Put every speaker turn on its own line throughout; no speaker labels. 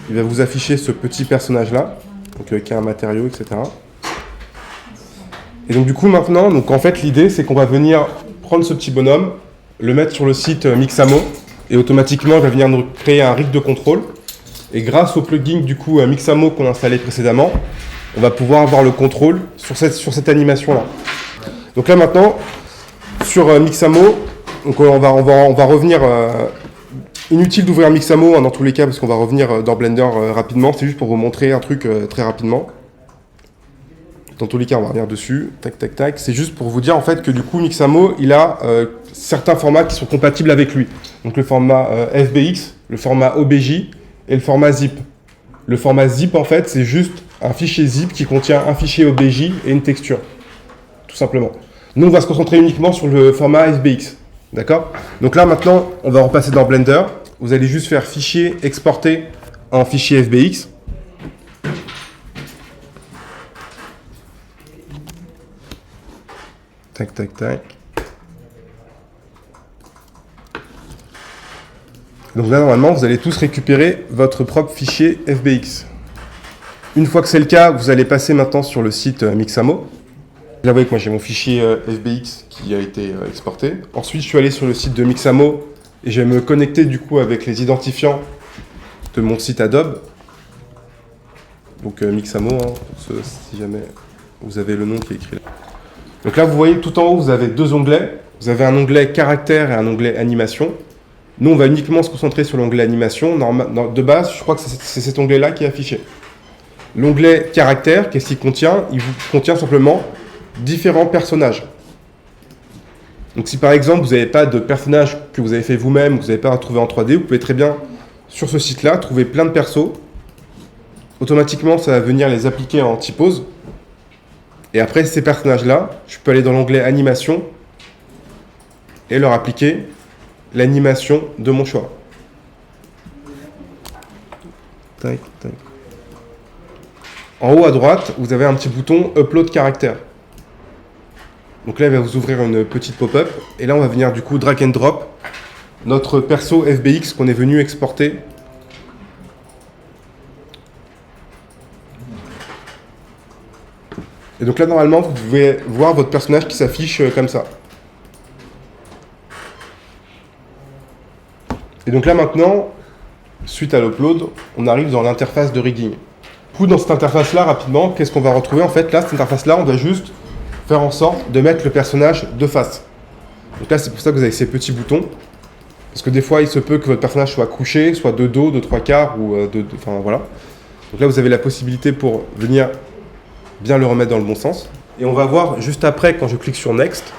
il va vous afficher ce petit personnage-là, donc qui a un matériau, etc. Et donc du coup maintenant, donc en fait l'idée c'est qu'on va venir prendre ce petit bonhomme, le mettre sur le site Mixamo, et automatiquement il va venir nous créer un rig de contrôle. Et grâce au plugin du coup Mixamo qu'on a installé précédemment, on va pouvoir avoir le contrôle sur cette animation-là. Donc là maintenant, sur Mixamo, donc on va revenir. Inutile d'ouvrir Mixamo dans tous les cas parce qu'on va revenir dans Blender rapidement. C'est juste pour vous montrer un truc très rapidement. Dans tous les cas, on va revenir dessus. Tac, tac, tac. C'est juste pour vous dire en fait que du coup Mixamo, il a certains formats qui sont compatibles avec lui. Donc le format FBX, le format OBJ et le format zip. Le format zip en fait, c'est juste un fichier zip qui contient un fichier OBJ et une texture, tout simplement. Nous, on va se concentrer uniquement sur le format FBX. D'accord? Donc là, maintenant, on va repasser dans Blender. Vous allez juste faire fichier, exporter en fichier FBX. Tac, tac, tac. Donc là, normalement, vous allez tous récupérer votre propre fichier FBX. Une fois que c'est le cas, vous allez passer maintenant sur le site Mixamo. Là, vous voyez que moi, j'ai mon fichier FBX qui a été exporté. Ensuite, je suis allé sur le site de Mixamo et je vais me connecter du coup avec les identifiants de mon site Adobe. Donc Mixamo, hein, si jamais vous avez le nom qui est écrit là. Donc là, vous voyez tout en haut, vous avez deux onglets. Vous avez un onglet caractère et un onglet animation. Nous, on va uniquement se concentrer sur l'onglet animation. De base, je crois que c'est cet onglet-là qui est affiché. L'onglet caractère, qu'est-ce qu'il contient? Il vous contient simplement différents personnages. Donc si par exemple, vous n'avez pas de personnage que vous avez fait vous-même, vous n'avez pas à trouver en 3D, vous pouvez très bien, sur ce site-là, trouver plein de persos. Automatiquement, ça va venir les appliquer en typose. Et après, ces personnages-là, je peux aller dans l'onglet animation et leur appliquer l'animation de mon choix. Tac, tac. En haut à droite, vous avez un petit bouton Upload caractère. Donc là, il va vous ouvrir une petite pop-up. Et là, on va venir du coup drag and drop notre perso FBX qu'on est venu exporter. Et donc là, normalement, vous pouvez voir votre personnage qui s'affiche comme ça. Et donc là, maintenant, suite à l'upload, on arrive dans l'interface de rigging. Du coup, dans cette interface-là, rapidement, qu'est-ce qu'on va retrouver? En fait, là, cette interface-là, on va juste faire en sorte de mettre le personnage de face. Donc là, c'est pour ça que vous avez ces petits boutons. Parce que des fois, il se peut que votre personnage soit couché, soit de dos, de 3/4, ou enfin, voilà. Donc là, vous avez la possibilité pour venir bien le remettre dans le bon sens. Et on va voir juste après, quand je clique sur Next,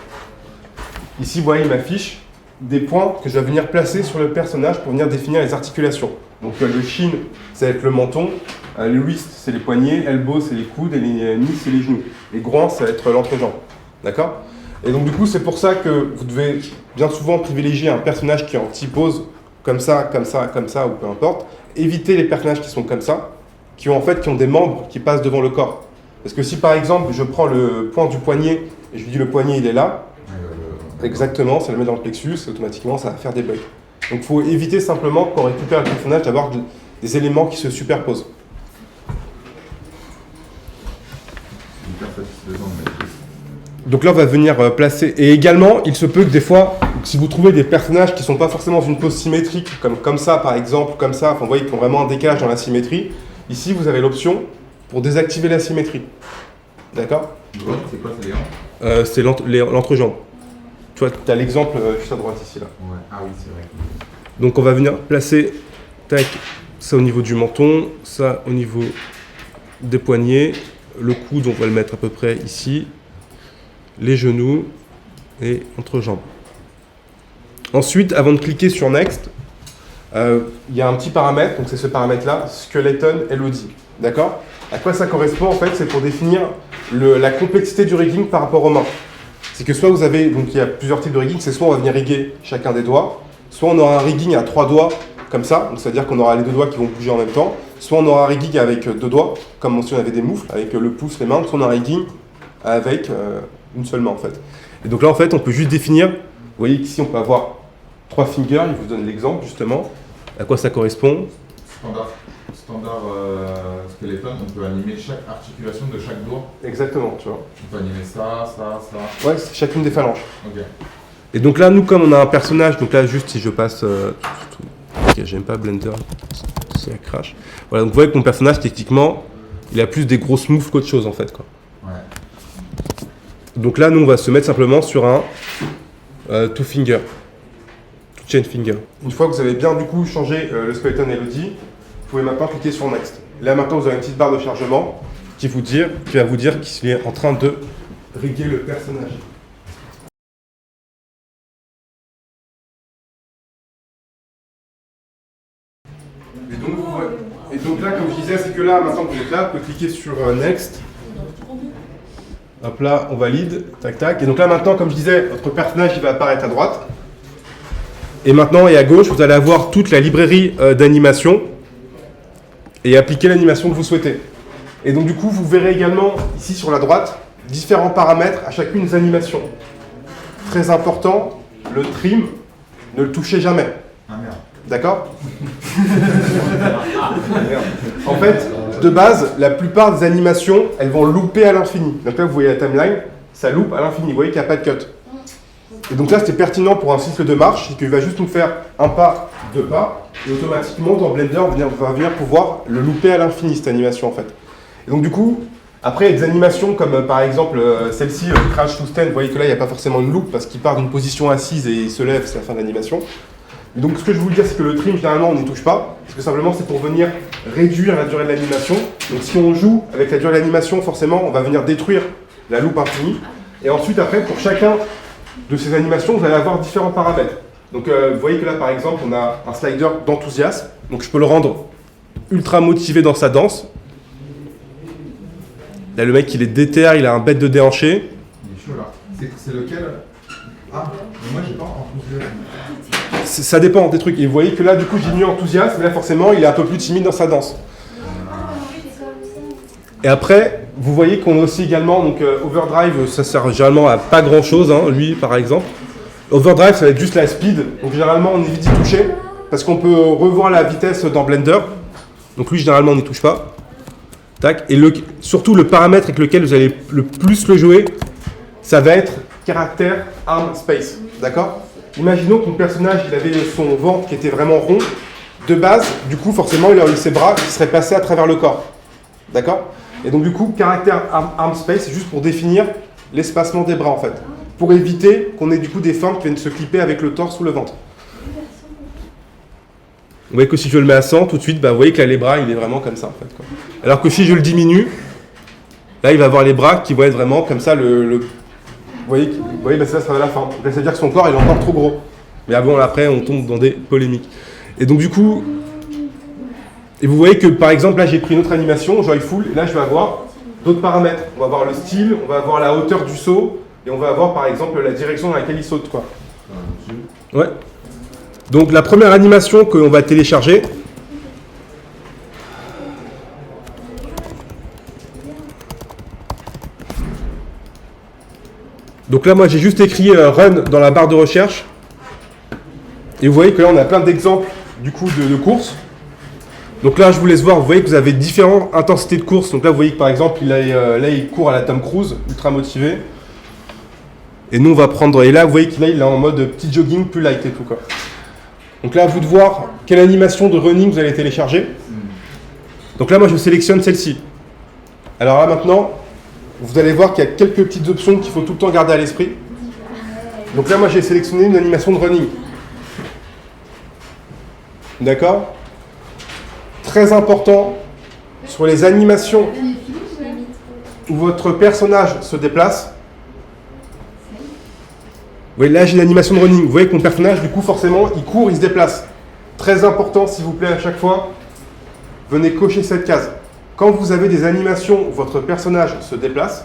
ici, vous voyez, il m'affiche des points que je vais venir placer sur le personnage pour venir définir les articulations. Donc le shin, ça va être le menton, le wrist, c'est les poignets, elbow, c'est les coudes, et les knees, c'est les genoux. Les groins, ça va être l'entrejambe. D'accord? Et donc du coup, c'est pour ça que vous devez bien souvent privilégier un personnage qui est en typose, comme ça, comme ça, comme ça, ou peu importe. Éviter les personnages qui sont comme ça, qui ont des membres qui passent devant le corps. Parce que si par exemple, je prends le point du poignet, et je lui dis le poignet, il est là, exactement, ça le met dans le plexus, automatiquement, ça va faire des bugs. Donc il faut éviter simplement, quand on récupère le personnage, d'avoir des éléments qui se superposent. Donc là, on va venir placer. Et également, il se peut que des fois, si vous trouvez des personnages qui ne sont pas forcément dans une pose symétrique, comme ça par exemple, comme ça, enfin, vous voyez qu'ils ont vraiment un décalage dans la symétrie, ici vous avez l'option pour désactiver la symétrie. D'accord?
C'est quoi, c'est
c'est l'entrejambe. Tu vois, tu as l'exemple juste à droite ici là.
Ouais. Ah oui, c'est vrai.
Donc on va venir placer tac, ça au niveau du menton, ça au niveau des poignets, le coude on va le mettre à peu près ici, les genoux et entrejambe. Ensuite, avant de cliquer sur Next, il y a un petit paramètre, donc c'est ce paramètre-là, Skeleton LOD. D'accord? À quoi ça correspond en fait? C'est pour définir la complexité du rigging par rapport aux mains. C'est que soit vous avez, donc il y a plusieurs types de rigging, c'est soit on va venir riguer chacun des doigts, soit on aura un rigging à 3 doigts, comme ça, donc c'est-à-dire qu'on aura les 2 doigts qui vont bouger en même temps, soit on aura un rigging avec 2 doigts, comme si on avait des moufles, avec le pouce, les mains, soit on aura un rigging avec une seule main en fait. Et donc là en fait, on peut juste définir, vous voyez qu'ici on peut avoir 3 fingers, il vous donne l'exemple justement, à quoi ça correspond.
Standard. standard Skeleton, on peut animer chaque articulation de chaque doigt.
Exactement, tu vois.
On peut animer ça.
Ouais, c'est chacune des phalanges.
Ok.
Et donc là, nous, comme on a un personnage, donc là, juste si je passe... Ok, j'aime pas Blender, ça crash. Voilà, donc vous voyez que mon personnage, techniquement, il a plus des grosses moves qu'autre chose, en fait, quoi.
Ouais.
Donc là, nous, on va se mettre simplement sur un two chain finger. Une fois que vous avez bien, du coup, changé le skeleton Elodie, vous pouvez maintenant cliquer sur Next. Là, maintenant, vous avez une petite barre de chargement qui va vous dire qu'il est en train de riguer le personnage. Et donc là, comme je disais, c'est que là, maintenant que vous êtes là, vous pouvez cliquer sur Next. Hop là, on valide, tac tac. Et donc là maintenant, comme je disais, votre personnage il va apparaître à droite. Et maintenant, et à gauche, vous allez avoir toute la librairie d'animation et appliquer l'animation que vous souhaitez. Et donc du coup, vous verrez également ici sur la droite différents paramètres à chacune des animations. Très important, le trim, ne le touchez jamais.
Ah merde.
D'accord? En fait, de base, la plupart des animations, elles vont louper à l'infini. Donc là, vous voyez la timeline, ça loupe à l'infini. Vous voyez qu'il n'y a pas de cut. Et donc là, c'était pertinent pour un cycle de marche, c'est qu'il va juste nous faire un pas, deux pas, et automatiquement, dans Blender, on va venir pouvoir le louper à l'infini, cette animation, en fait. Et donc du coup, après, il y a des animations comme par exemple celle-ci, Crash to Stand. Vous voyez que là, il n'y a pas forcément de loop, parce qu'il part d'une position assise et il se lève, c'est la fin de l'animation. Donc ce que je veux vous dire, c'est que le trim, généralement, on n'y touche pas, parce que simplement, c'est pour venir réduire la durée de l'animation. Donc si on joue avec la durée de l'animation, forcément, on va venir détruire la loupe infinie. Et ensuite, après, pour chacun de ces animations, vous allez avoir différents paramètres. Donc vous voyez que là, par exemple, on a un slider d'enthousiasme. Donc je peux le rendre ultra motivé dans sa danse. Là, le mec, il est déter, il a un bête de déhanché.
Il est chaud là. C'est lequel? Ah, mais moi j'ai pas enthousiasme.
Ça dépend des trucs. Et vous voyez que là, du coup, j'ai mis enthousiasme, mais là, forcément, il est un peu plus timide dans sa danse. Et après, vous voyez qu'on a aussi également, donc Overdrive, ça sert généralement à pas grand chose, hein, lui, par exemple. Overdrive, ça va être juste la speed. Donc, généralement, on évite d'y toucher, parce qu'on peut revoir la vitesse dans Blender. Donc, lui, généralement, on n'y touche pas. Tac. Et surtout, le paramètre avec lequel vous allez le plus le jouer, ça va être caractère arm space. D'accord? Imaginons que mon personnage, il avait son ventre qui était vraiment rond. De base, du coup, forcément, il aurait eu ses bras qui seraient passés à travers le corps. D'accord? Et donc, du coup, caractère arm space, c'est juste pour définir l'espacement des bras, en fait. Pour éviter qu'on ait, du coup, des formes qui viennent se clipper avec le torse ou le ventre. Vous voyez que si je le mets à 100, tout de suite, bah, vous voyez que là, les bras, il est vraiment comme ça, en fait, quoi. Alors que si je le diminue, là, il va avoir les bras qui vont être vraiment comme ça, Vous voyez bah ça sera la fin. Donc là, ça veut dire que son corps il est encore trop gros. Mais bon, après, on tombe dans des polémiques. Et donc, du coup, et vous voyez que par exemple, là, j'ai pris une autre animation, Joyful, et là, je vais avoir d'autres paramètres. On va avoir le style, on va avoir la hauteur du saut, et on va avoir par exemple la direction dans laquelle il saute, quoi. Ouais. Donc, la première animation qu'on va télécharger. Donc là, moi, j'ai juste écrit Run dans la barre de recherche. Et vous voyez que là, on a plein d'exemples du coup de courses. Donc là, je vous laisse voir. Vous voyez que vous avez différentes intensités de course. Donc là, vous voyez que par exemple, là, il court à la Tom Cruise, ultra motivé. Et nous, on va prendre. Et là, vous voyez qu'il est en mode petit jogging, plus light et tout, quoi. Donc là, à vous de voir quelle animation de running vous allez télécharger. Donc là, moi, je sélectionne celle-ci. Alors là, maintenant, vous allez voir qu'il y a quelques petites options qu'il faut tout le temps garder à l'esprit. Donc là, moi, j'ai sélectionné une animation de running. D'accord? Très important, sur les animations où votre personnage se déplace. Vous voyez, là, j'ai une animation de running. Vous voyez que mon personnage, du coup, forcément, il court, il se déplace. Très important, s'il vous plaît, à chaque fois, venez cocher cette case. Quand vous avez des animations où votre personnage se déplace,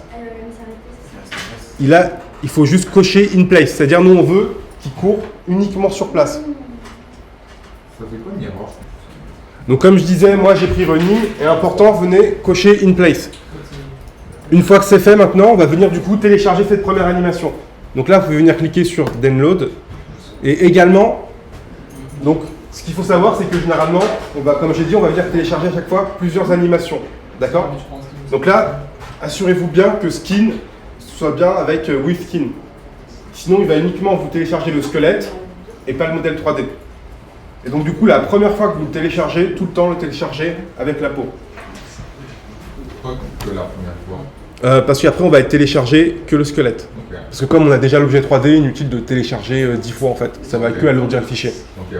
il faut juste cocher in place. C'est-à-dire, nous, on veut qu'il court uniquement sur place.
Ça fait quoi une erreur?
Donc, comme je disais, moi, j'ai pris running. Et important, venez cocher in place. Une fois que c'est fait, maintenant, on va venir, du coup, télécharger cette première animation. Donc là, vous pouvez venir cliquer sur Download. Et également, Donc, ce qu'il faut savoir, c'est que généralement, comme j'ai dit, on va venir télécharger à chaque fois plusieurs animations. D'accord? Donc là, assurez-vous bien que skin soit bien avec with skin. Sinon, il va uniquement vous télécharger le squelette et pas le modèle 3D. Et donc, du coup, la première fois que vous le téléchargez, tout le temps le téléchargez avec la peau.
Pourquoi que la première fois?
Parce qu'après, on va être téléchargé que le squelette.
Ok.
Parce que comme on a déjà l'objet 3D, inutile de télécharger 10 fois en fait. Ça va que alourdir le fichier.
Ok, ouais.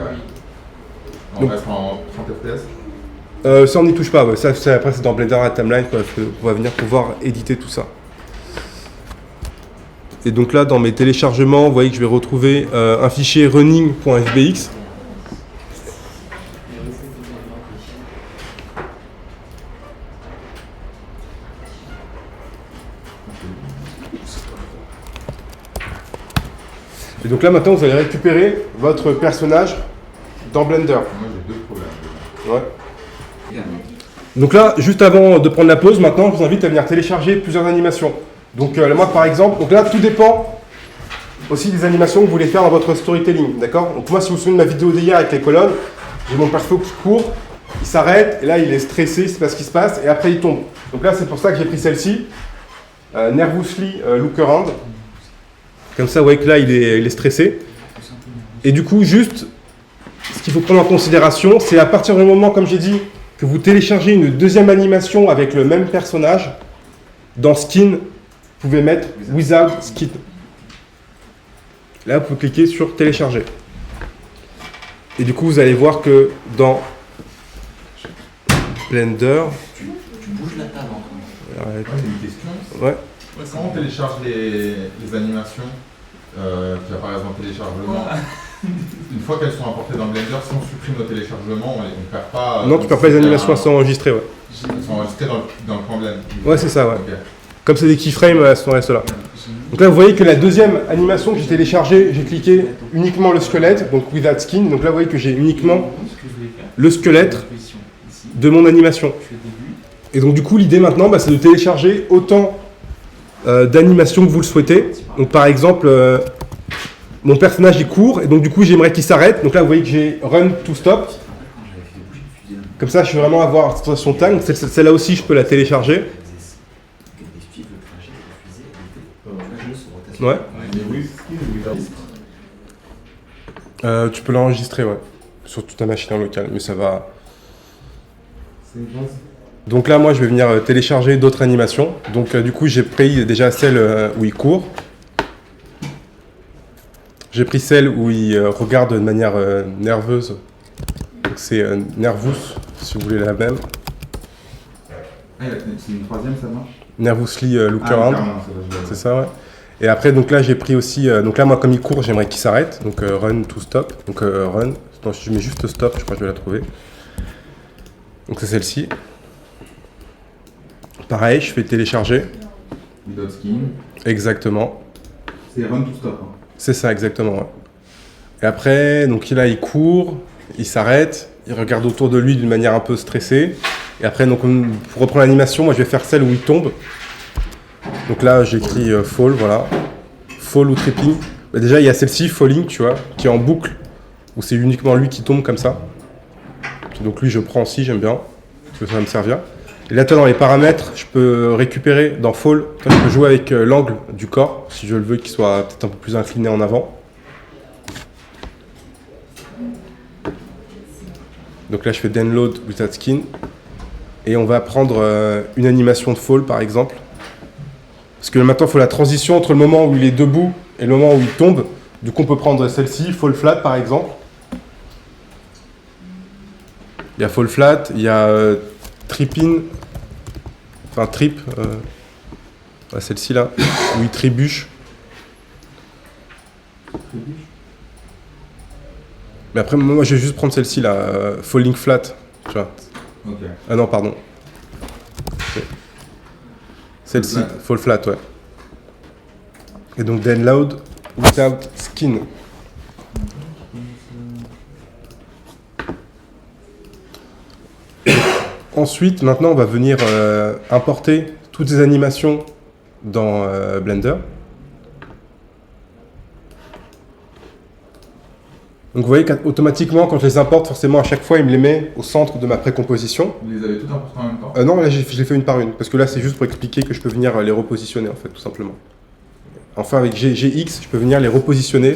On
Donc-
reste en 30 FPS?
Ça, on n'y touche pas. Ouais. Ça, après, c'est dans Blender à Timeline qu'on va venir pouvoir éditer tout ça. Et donc là, dans mes téléchargements, vous voyez que je vais retrouver un fichier running.fbx. Et donc là, maintenant, vous allez récupérer votre personnage dans Blender.
Moi j'ai deux problèmes.
Ouais. Donc là, juste avant de prendre la pause, maintenant, je vous invite à venir télécharger plusieurs animations. Donc moi, par exemple, donc là, tout dépend aussi des animations que vous voulez faire dans votre storytelling, d'accord? Donc moi, si vous vous souvenez de ma vidéo d'hier avec les colonnes, j'ai mon perso qui court, il s'arrête, et là, il est stressé, c'est pas ce qui se passe, et après, il tombe. Donc là, c'est pour ça que j'ai pris celle-ci, Nervously Look Around. Comme ça, vous voyez que là, il est stressé. Et du coup, juste, ce qu'il faut prendre en considération, c'est à partir du moment, comme j'ai dit, que vous téléchargez une deuxième animation avec le même personnage, dans Skin, vous pouvez mettre Without Skin. Là, vous cliquez sur Télécharger. Et du coup, vous allez voir que dans Blender...
Tu bouges la table en
Arrête.
Moi j'ai une question.
Ouais.
Quand on télécharge les animations qui apparaissent dans le téléchargement, une fois qu'elles sont importées dans Blender, si on supprime nos téléchargements, on ne perd pas.
Non, tu perds pas les animations, elles sont enregistrées, ouais.
Elles sont enregistrées dans le plan Blender.
Ouais, c'est ça, ouais.
Ok.
Comme c'est des keyframes, elles sont restées là. Donc là, vous voyez que la deuxième animation que j'ai téléchargée, j'ai cliqué uniquement le squelette, donc Without Skin. Donc là, vous voyez que j'ai uniquement le squelette de mon animation. Et donc du coup, l'idée maintenant, c'est de télécharger autant d'animations que vous le souhaitez. Donc par exemple, mon personnage est court, et donc du coup, j'aimerais qu'il s'arrête. Donc là, vous voyez que j'ai Run to Stop. Comme ça, je vais vraiment avoir cette sensation de time. Donc celle-là aussi, je peux la télécharger. Ouais. Tu peux l'enregistrer, ouais. Sur toute ta machine en local, mais ça va. Donc là, moi, je vais venir télécharger d'autres animations. Donc du coup, j'ai pris déjà celle où il court. J'ai pris celle où il regarde de manière nerveuse. Donc c'est Nervous, si vous voulez la même.
Ah, c'est une troisième, ça marche?
Nervously Look Around. C'est
ça.
ça, ouais. Et après, donc là, j'ai pris aussi... donc là, moi, comme il court, j'aimerais qu'il s'arrête. Donc Run to Stop. Donc Run. Non, je mets juste Stop, je crois que je vais la trouver. Donc c'est celle-ci. Pareil, je fais télécharger.
Without Skin.
Exactement.
C'est Run to Stop. Hein.
C'est ça, exactement. Ouais. Et après, donc là, il court, il s'arrête, il regarde autour de lui d'une manière un peu stressée. Et après, donc, pour reprendre l'animation, moi, je vais faire celle où il tombe. Donc là, j'écris Fall, voilà. Fall ou Tripping. Bah, déjà, il y a celle-ci, Falling, tu vois, qui est en boucle, où c'est uniquement lui qui tombe comme ça. Puis donc lui, je prends aussi, j'aime bien, parce que ça va me servir. Et là, toi, dans les paramètres, je peux récupérer dans Fall, toi, je peux jouer avec l'angle du corps, si je le veux qu'il soit peut-être un peu plus incliné en avant. Donc là, je fais Download Without Skin. Et on va prendre une animation de Fall, par exemple. Parce que maintenant, il faut la transition entre le moment où il est debout et le moment où il tombe. Du coup, on peut prendre celle-ci, Fall Flat, par exemple. Il y a Fall Flat, il y a Tripping, enfin Trip, celle-ci là, où il trébuche. Mais après, moi, je vais juste prendre celle-ci là, Falling Flat, tu vois.
Ok.
Ah non, pardon. Celle-ci,
Flat.
Fall Flat, ouais. Et donc Download Without Skin. Ensuite, maintenant, on va venir importer toutes les animations dans Blender. Donc vous voyez qu'automatiquement, quand je les importe, forcément à chaque fois, il me les met au centre de ma précomposition.
Vous les avez toutes importées en même temps?
Non, là je les fais une par une, parce que là c'est juste pour expliquer que je peux venir les repositionner en fait, tout simplement. Enfin avec GX, je peux venir les repositionner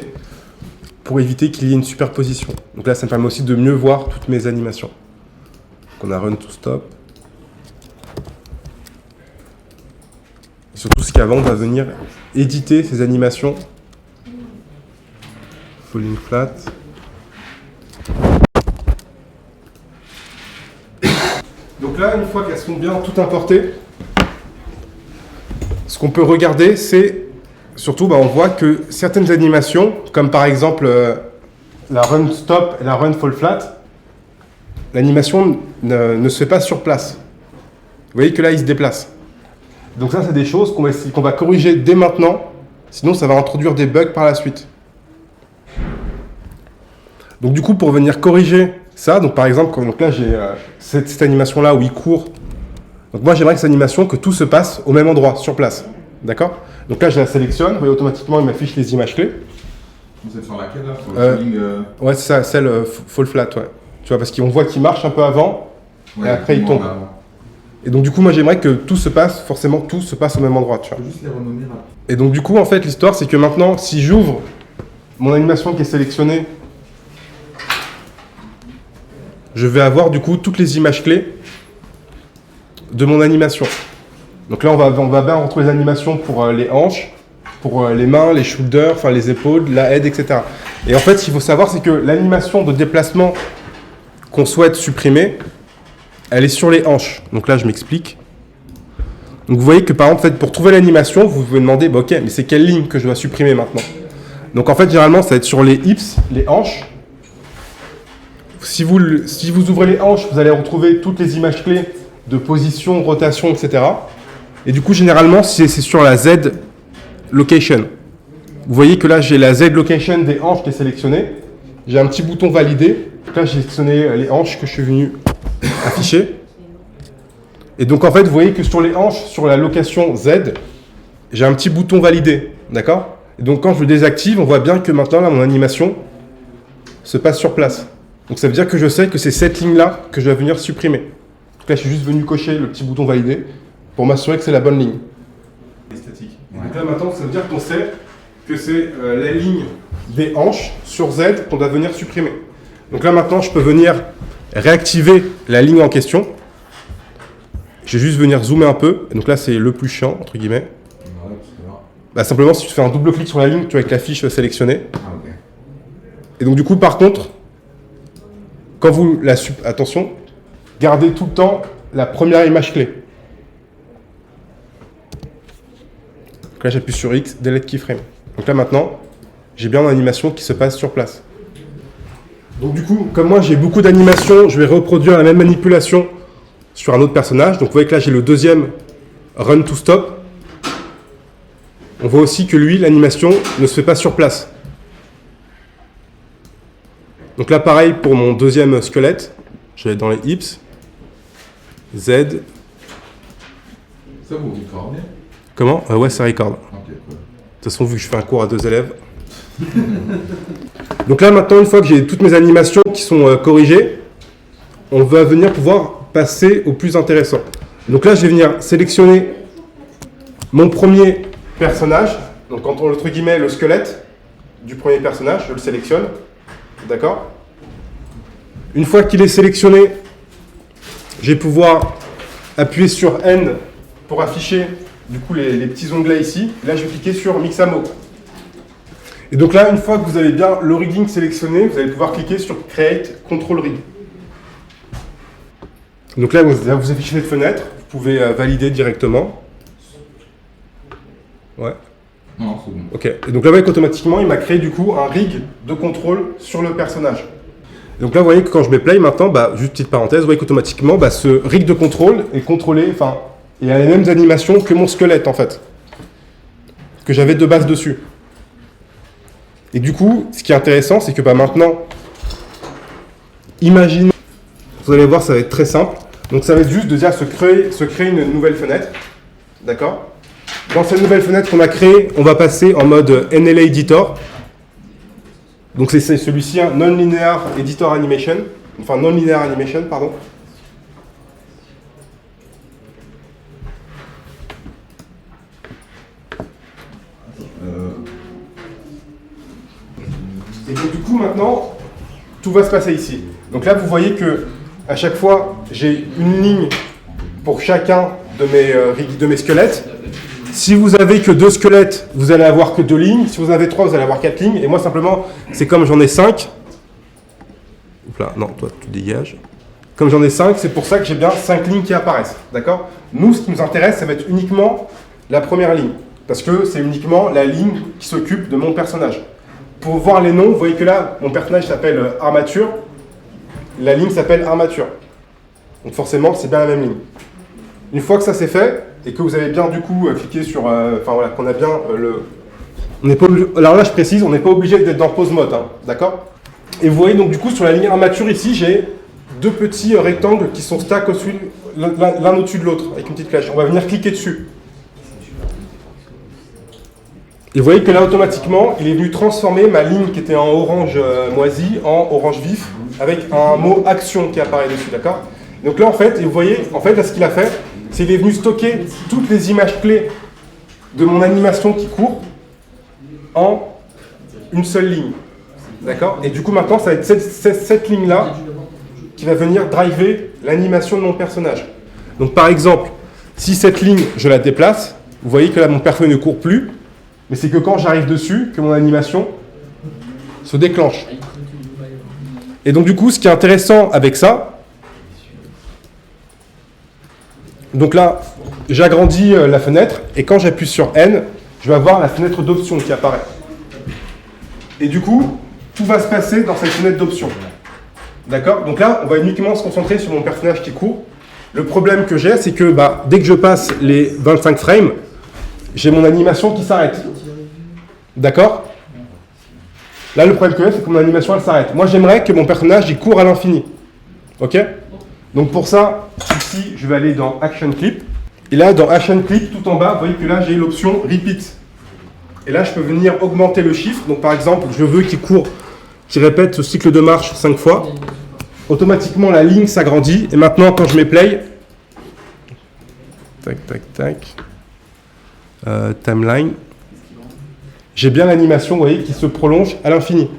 pour éviter qu'il y ait une superposition. Donc là ça me permet aussi de mieux voir toutes mes animations. Donc on a run to stop. Et surtout ce qu'avant, on va venir éditer ces animations. Falling flat. Donc là, une fois qu'elles sont bien toutes importées, ce qu'on peut regarder, c'est surtout, on voit que certaines animations, comme par exemple la run stop et la run fall flat, l'animation ne se fait pas sur place. Vous voyez que là, il se déplace. Donc ça, c'est des choses qu'on va corriger dès maintenant, sinon ça va introduire des bugs par la suite. Donc du coup, pour venir corriger ça, donc par exemple, donc là j'ai cette animation-là où il court. Donc moi j'aimerais que cette animation, que tout se passe au même endroit, sur place. D'accord? Donc là je la sélectionne, vous voyez automatiquement il m'affiche les images clés.
Vous êtes sur laquelle là? Sur le falling,
Ouais, c'est ça, celle fall flat, ouais. Tu vois, parce qu'on voit qu'il marche un peu avant,
ouais,
et après il tombe. Et donc du coup moi j'aimerais que tout se passe, forcément tout se passe au même endroit, tu vois.
Je peux juste les renommer là.
Et donc du coup en fait l'histoire c'est que maintenant si j'ouvre mon animation qui est sélectionnée, je vais avoir du coup toutes les images clés de mon animation. Donc là on va bien retrouver les animations pour les hanches, pour les mains, les shoulders, enfin les épaules, la head, etc. Et en fait ce qu'il faut savoir c'est que l'animation de déplacement qu'on souhaite supprimer, elle est sur les hanches. Donc là je m'explique. Donc vous voyez que par exemple pour trouver l'animation, vous vous demandez ok mais c'est quelle ligne que je dois supprimer maintenant. Donc en fait généralement ça va être sur les hips, les hanches. Si vous ouvrez les hanches, vous allez retrouver toutes les images clés de position, rotation, etc. Et du coup, généralement, c'est sur la Z location. Vous voyez que là, j'ai la Z location des hanches qui est sélectionnée. J'ai un petit bouton validé. Donc là, j'ai sélectionné les hanches que je suis venu afficher. Et donc, en fait, vous voyez que sur les hanches, sur la location Z, j'ai un petit bouton validé. D'accord? Et donc, quand je le désactive, on voit bien que maintenant, là, mon animation se passe sur place. Donc ça veut dire que je sais que c'est cette ligne-là que je dois venir supprimer. Donc là, je suis juste venu cocher le petit bouton validé pour m'assurer que c'est la bonne ligne.
Esthétique.
Donc là, maintenant, ça veut dire qu'on sait que c'est la ligne des hanches sur Z qu'on doit venir supprimer. Donc là, maintenant, je peux venir réactiver la ligne en question. Je vais juste venir zoomer un peu. Et donc là, c'est le plus chiant, entre guillemets. Simplement, si tu fais un double clic sur la ligne, tu vois avec la fiche sélectionnée.
Ah, ok.
Et donc du coup, par contre, quand vous attention, gardez tout le temps la première image clé. Donc là, j'appuie sur X, delete keyframe. Donc là, maintenant, j'ai bien l'animation qui se passe sur place. Donc du coup, comme moi, j'ai beaucoup d'animations, je vais reproduire la même manipulation sur un autre personnage. Donc vous voyez que là, j'ai le deuxième run to stop. On voit aussi que lui, l'animation ne se fait pas sur place. Donc là, pareil pour mon deuxième squelette. Je vais dans les hips. Z.
Ça, vous recordez?
Comment? Ouais, ça record.
Ok, cool.
De toute façon, vu que je fais un cours à 2 élèves. Donc là, maintenant, une fois que j'ai toutes mes animations qui sont corrigées, on va venir pouvoir passer au plus intéressant. Donc là, je vais venir sélectionner mon premier personnage. Donc quand on entre guillemets le squelette du premier personnage, je le sélectionne. D'accord? Une fois qu'il est sélectionné, je vais pouvoir appuyer sur N pour afficher du coup les petits onglets ici. Là, je vais cliquer sur Mixamo. Et donc là, une fois que vous avez bien le rigging sélectionné, vous allez pouvoir cliquer sur Create Control Rig. Donc là, vous affichez cette fenêtre. Vous pouvez valider directement. Ouais.
Non, c'est bon.
Ok. Et donc là, vous voyez qu'automatiquement, il m'a créé du coup un rig de contrôle sur le personnage. Et donc là, vous voyez que quand je mets play maintenant, juste petite parenthèse, vous voyez qu'automatiquement, ce rig de contrôle est contrôlé, enfin, il a les mêmes animations que mon squelette en fait, que j'avais de base dessus. Et du coup, ce qui est intéressant, c'est que maintenant, imaginez, vous allez voir, ça va être très simple. Donc ça va être juste de dire se créer une nouvelle fenêtre, d'accord? Dans cette nouvelle fenêtre qu'on a créée, on va passer en mode NLA Editor. Donc c'est celui-ci, hein, Non-Linear Editor Animation, enfin Non-Linear Animation, pardon. Et donc du coup maintenant, tout va se passer ici. Donc là vous voyez que à chaque fois j'ai une ligne pour chacun de mes squelettes. Si vous avez que 2 squelettes, vous allez avoir que 2 lignes. Si vous en avez 3, vous allez avoir 4 lignes. Et moi simplement, c'est comme j'en ai 5. Oups là, non, toi tu dégages. Comme j'en ai 5, c'est pour ça que j'ai bien 5 lignes qui apparaissent. D'accord? Nous, ce qui nous intéresse, ça va être uniquement la première ligne. Parce que c'est uniquement la ligne qui s'occupe de mon personnage. Pour voir les noms, vous voyez que là, mon personnage s'appelle Armature. La ligne s'appelle Armature. Donc forcément, c'est bien la même ligne. Une fois que ça c'est fait, et que vous avez bien du coup cliqué sur... Enfin voilà, qu'on a bien on n'est pas obligé, alors là je précise, on n'est pas obligé d'être dans pause mode, hein, d'accord? Et vous voyez donc du coup sur la ligne Armature ici, j'ai 2 petits rectangles qui sont stack l'un au-dessus de l'autre, avec une petite flèche. On va venir cliquer dessus. Et vous voyez que là, automatiquement, il est venu transformer ma ligne qui était en orange moisi en orange vif, avec un mot action qui apparaît dessus, d'accord? Donc là, en fait, et vous voyez, en fait, là, ce qu'il a fait, c'est qu'il est venu stocker toutes les images clés de mon animation qui court en une seule ligne, d'accord? Et du coup, maintenant, ça va être cette ligne-là qui va venir driver l'animation de mon personnage. Donc, par exemple, si cette ligne, je la déplace, vous voyez que là, mon personnage ne court plus, mais c'est que quand j'arrive dessus, que mon animation se déclenche. Et donc du coup, ce qui est intéressant avec ça, donc là, j'agrandis la fenêtre, et quand j'appuie sur N, je vais avoir la fenêtre d'options qui apparaît. Et du coup, tout va se passer dans cette fenêtre d'options. D'accord? Donc là, on va uniquement se concentrer sur mon personnage qui court. Le problème que j'ai, c'est que dès que je passe les 25 frames, j'ai mon animation qui s'arrête. D'accord? Là, le problème que j'ai, c'est que mon animation, elle s'arrête. Moi, j'aimerais que mon personnage, il court à l'infini. OK? Donc pour ça, ici, je vais aller dans Action Clip. Et là, dans Action Clip, tout en bas, vous voyez que là, j'ai l'option Repeat. Et là, je peux venir augmenter le chiffre. Donc par exemple, je veux qu'il court, qu'il répète ce cycle de marche 5 fois. Automatiquement, la ligne s'agrandit. Et maintenant, quand je mets Play, tac, tac, tac, timeline, j'ai bien l'animation, vous voyez, qui se prolonge à l'infini.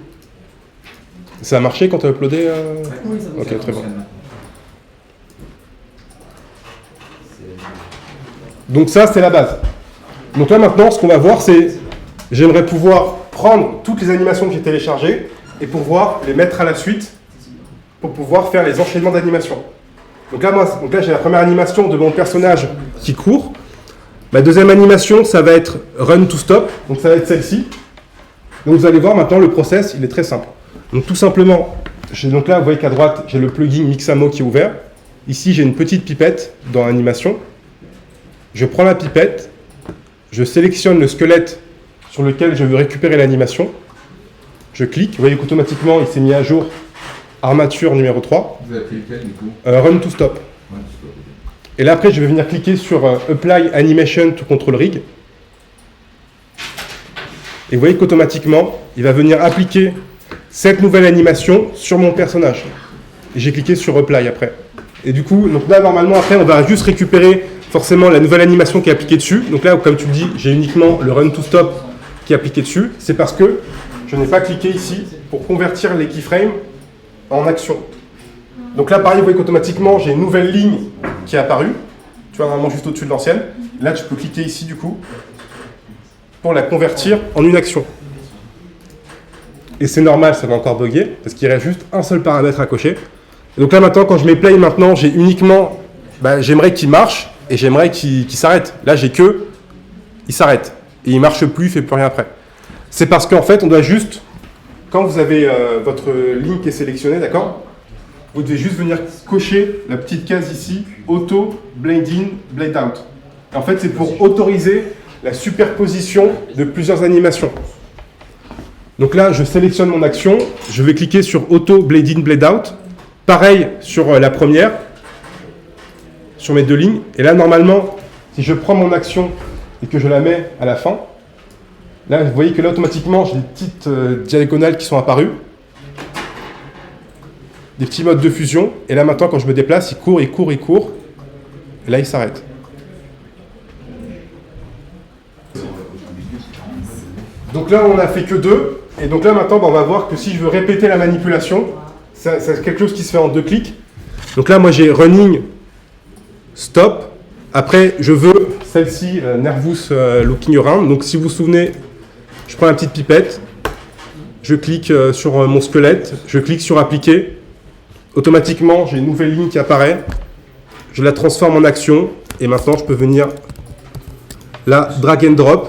Ça a marché quand tu as uploadé
Oui, ça
Ok, très bien. Donc ça, c'est la base. Donc là, maintenant, ce qu'on va voir, c'est... J'aimerais pouvoir prendre toutes les animations que j'ai téléchargées et pouvoir les mettre à la suite pour pouvoir faire les enchaînements d'animation. Donc là, j'ai la première animation de mon personnage qui court. Ma deuxième animation, ça va être Run to Stop. Donc ça va être celle-ci. Donc vous allez voir maintenant, le process, il est très simple. Donc tout simplement, donc là, vous voyez qu'à droite, j'ai le plugin Mixamo qui est ouvert. Ici, j'ai une petite pipette dans l'animation. Je prends la pipette, je sélectionne le squelette sur lequel je veux récupérer l'animation. Je clique, vous voyez qu'automatiquement, il s'est mis à jour armature numéro 3.
Vous avez pris lequel du coup?
Run to Stop. Et là, après, je vais venir cliquer sur Apply Animation to Control Rig. Et vous voyez qu'automatiquement, il va venir appliquer cette nouvelle animation sur mon personnage. Et j'ai cliqué sur Apply après. Et du coup, donc là, normalement, après, on va juste récupérer forcément la nouvelle animation qui est appliquée dessus. Donc là, comme tu le dis, j'ai uniquement le Run to Stop qui est appliqué dessus. C'est parce que je n'ai pas cliqué ici pour convertir les keyframes en action. Donc là, pareil, vous voyez qu'automatiquement, j'ai une nouvelle ligne qui est apparue. Tu vois, normalement, juste au-dessus de l'ancienne. Là, tu peux cliquer ici, du coup, pour la convertir en une action. Et c'est normal, ça va encore bugger, parce qu'il reste juste un seul paramètre à cocher. Et donc là, maintenant, quand je mets play, maintenant, j'ai uniquement... j'aimerais qu'il marche, et j'aimerais qu'il s'arrête. Là, j'ai que... Il s'arrête. Et il ne marche plus, il ne fait plus rien après. C'est parce qu'en fait, on doit juste... Quand vous avez votre ligne qui est sélectionnée, d'accord ? Vous devez juste venir cocher la petite case ici, Auto, Blade In, Blade Out. Et en fait, c'est pour autoriser la superposition de plusieurs animations. Donc là, je sélectionne mon action, je vais cliquer sur Auto, Blade In, Blade Out. Pareil sur la première, sur mes deux lignes. Et là, normalement, si je prends mon action et que je la mets à la fin, Là, vous voyez que là, automatiquement, j'ai des petites diagonales qui sont apparues. Des petits modes de fusion. Et là, maintenant, quand je me déplace, il court, il court, il court. Et là, il s'arrête. Donc là, on n'a fait que 2. Et donc là, maintenant, on va voir que si je veux répéter la manipulation, c'est quelque chose qui se fait en 2 clics. Donc là, moi, j'ai running, stop. Après, je veux celle-ci, nervous looking around. Donc si vous vous souvenez, je prends la petite pipette, je clique sur mon squelette, je clique sur appliquer. Automatiquement, j'ai une nouvelle ligne qui apparaît. Je la transforme en action. Et maintenant, je peux venir là, drag and drop.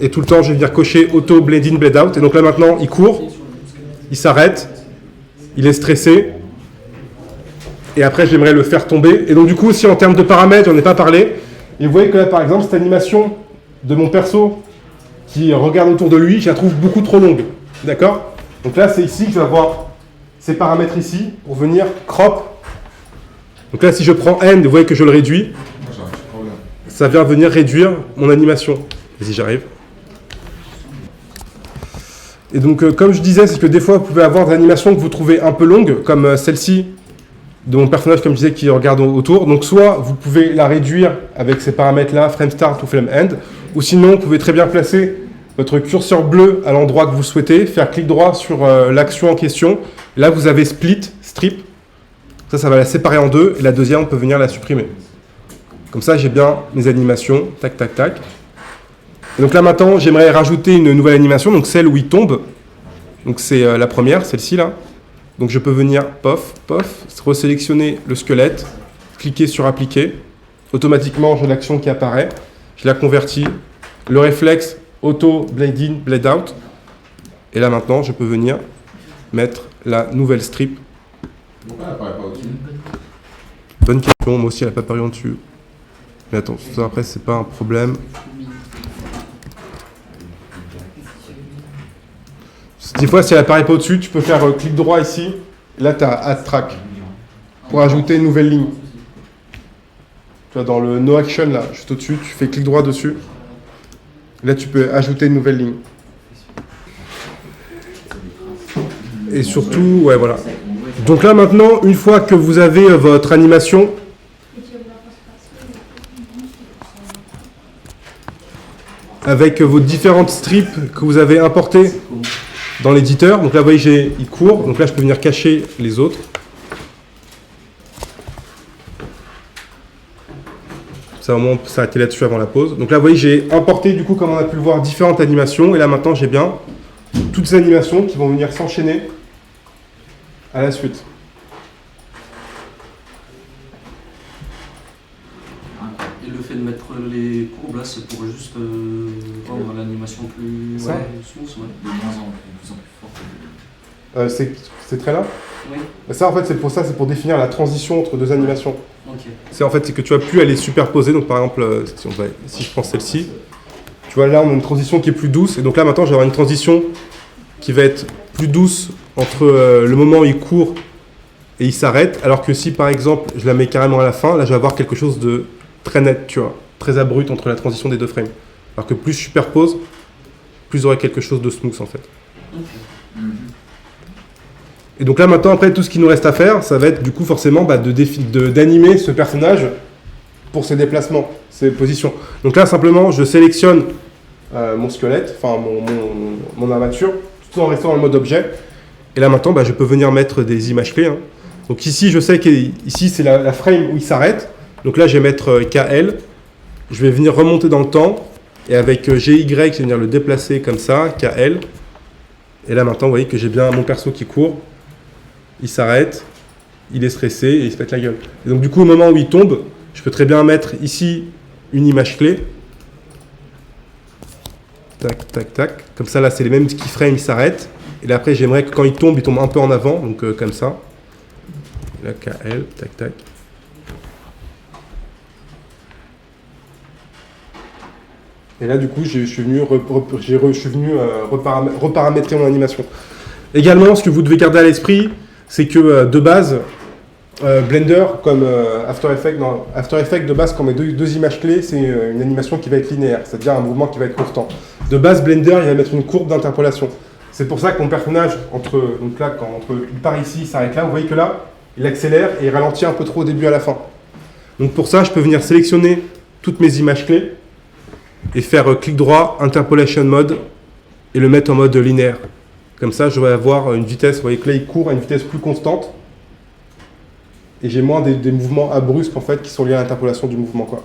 Et tout le temps, je vais venir cocher auto blade in, blade out. Et donc là, maintenant, il court, il s'arrête, il est stressé. Et après, j'aimerais le faire tomber. Et donc, du coup, si en termes de paramètres, j'en ai pas parlé. Et vous voyez que là, par exemple, cette animation de mon perso qui regarde autour de lui, je la trouve beaucoup trop longue. D'accord? Donc là, c'est ici que je vais avoir ces paramètres ici pour venir crop. Donc là, si je prends end, vous voyez que je le réduis. Ça vient venir réduire mon animation. Vas-y, j'arrive. Et donc, comme je disais, c'est que des fois, vous pouvez avoir des animations que vous trouvez un peu longues, comme celle-ci de mon personnage, comme je disais, qui regarde autour. Donc, soit vous pouvez la réduire avec ces paramètres-là, frame start ou frame end, ou sinon, vous pouvez très bien placer votre curseur bleu à l'endroit que vous souhaitez, faire clic droit sur l'action en question. Là, vous avez split, strip. Ça va la séparer en 2, et la deuxième, on peut venir la supprimer. Comme ça, j'ai bien mes animations, tac, tac, tac. Et donc là, maintenant, j'aimerais rajouter une nouvelle animation, donc celle où il tombe. Donc c'est la première, celle-ci, là. Donc je peux venir, pof, pof, resélectionner le squelette, cliquer sur appliquer. Automatiquement, j'ai l'action qui apparaît. Je la convertis. Le réflexe, auto, blade in, blade out. Et là, maintenant, je peux venir mettre la nouvelle strip.
Pourquoi elle apparaît pas au-dessus?
Bonne question, moi aussi, elle n'a pas apparu en dessus. Mais attends, ça après, c'est pas un problème. Des fois, si elle apparaît pas au-dessus, tu peux faire clic droit ici. Là, tu as Add Track pour ajouter une nouvelle ligne. Tu vois, dans le No Action, là, juste au-dessus, tu fais clic droit dessus. Là, tu peux ajouter une nouvelle ligne. Et surtout, ouais, voilà. Donc là, maintenant, une fois que vous avez votre animation, avec vos différentes strips que vous avez importées dans l'éditeur. Donc là, vous voyez, il court. Donc là, je peux venir cacher les autres. Ça, au moins, on peut s'arrêter là-dessus avant la pause. Donc là, vous voyez, j'ai importé, du coup, comme on a pu le voir, différentes animations. Et là, maintenant, j'ai bien toutes ces animations qui vont venir s'enchaîner à la suite.
Et le fait de mettre les courbes, là, c'est pour juste rendre l'animation plus smooth, ouais. De moins en plus fort.
C'est très là.
Oui.
Ça, en fait, c'est pour définir la transition entre deux animations.
Ok.
C'est que tu vas plus aller superposer. Donc, par exemple, si je prends celle-ci, tu vois, là, on a une transition qui est plus douce. Et donc là, maintenant, je vais avoir une transition qui va être plus douce entre le moment où il court et il s'arrête. Alors que si, par exemple, je la mets carrément à la fin, là, je vais avoir quelque chose de très net, tu vois, très abrupt entre la transition des deux frames. Alors que plus je superpose, plus j'aurai quelque chose de smooth, en fait.
Okay.
Et donc là, maintenant, après, tout ce qu'il nous reste à faire, ça va être, du coup, forcément, d'animer ce personnage pour ses déplacements, ses positions. Donc là, simplement, je sélectionne mon squelette, enfin, mon armature, tout en restant dans le mode objet. Et là, maintenant, je peux venir mettre des images clés. Hein. Donc ici, je sais qu'ici, c'est la frame où il s'arrête. Donc là, je vais mettre KL. Je vais venir remonter dans le temps. Et avec GY, je vais venir le déplacer comme ça, KL. Et là, maintenant, vous voyez que j'ai bien mon perso qui court. Il s'arrête, il est stressé et il se pète la gueule. Et donc, du coup, au moment où il tombe, je peux très bien mettre ici une image clé. Tac, tac, tac. Comme ça, là, c'est les mêmes keyframes, il s'arrête. Et là, après, j'aimerais que quand il tombe un peu en avant. Donc, comme ça. Et là, KL, tac, tac. Et là, du coup, je suis venu reparamétrer mon animation. Également, ce que vous devez garder à l'esprit, c'est que de base, Blender, comme After Effects, non, After Effects de base, quand on met deux images clés, c'est une animation qui va être linéaire, c'est-à-dire un mouvement qui va être constant. De base, Blender, il va mettre une courbe d'interpolation. C'est pour ça que mon personnage, donc là, il part ici, il s'arrête là, vous voyez que là, il accélère et il ralentit un peu trop au début à la fin. Donc pour ça, je peux venir sélectionner toutes mes images clés et faire clic droit, Interpolation Mode, et le mettre en mode linéaire. Comme ça, je vais avoir une vitesse, vous voyez que là, il court à une vitesse plus constante. Et j'ai moins des mouvements abrupts en fait, qui sont liés à l'interpolation du mouvement, quoi.